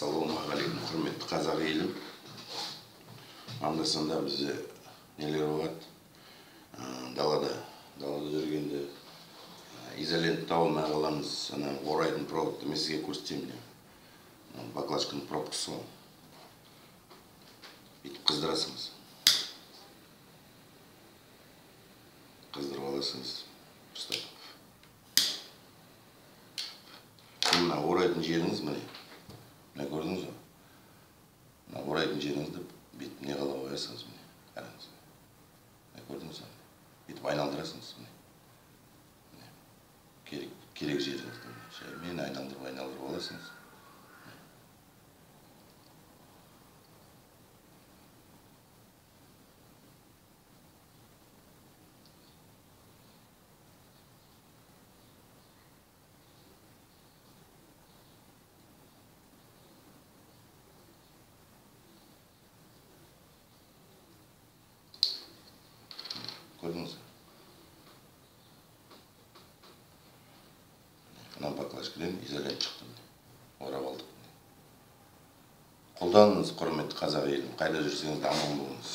Ассалаумағалейкум, құрметті қазақ елім. Анда-санда бізде нелер болады, далада жүргенде изолент табылмай қаламыз. Ана орайдың проводты мен сізге көрсетемін. Баклажканың пробкасы ғой. Бүйтіп қыздырасыңыз. Қыздырып аласыңыз. Мына орайдың жеріңіз міне. Мына көрдіңіз ба? Мына орайдың жеріңізді бүйтіп не қала қоясыңыз міне. Қараңыз. Мына көрдіңіз ба? Бүйтіп айналдырасыңыз міне. Керек жеріңізді шаймен айналдырып аласыңыз. Көрдіңіз ба? Мына баклажкадан изолент шықты. Орап алдық. Қолданыңыз, құрметті қазақ елім. Қайда жүрсеңіз де аман болыңыз.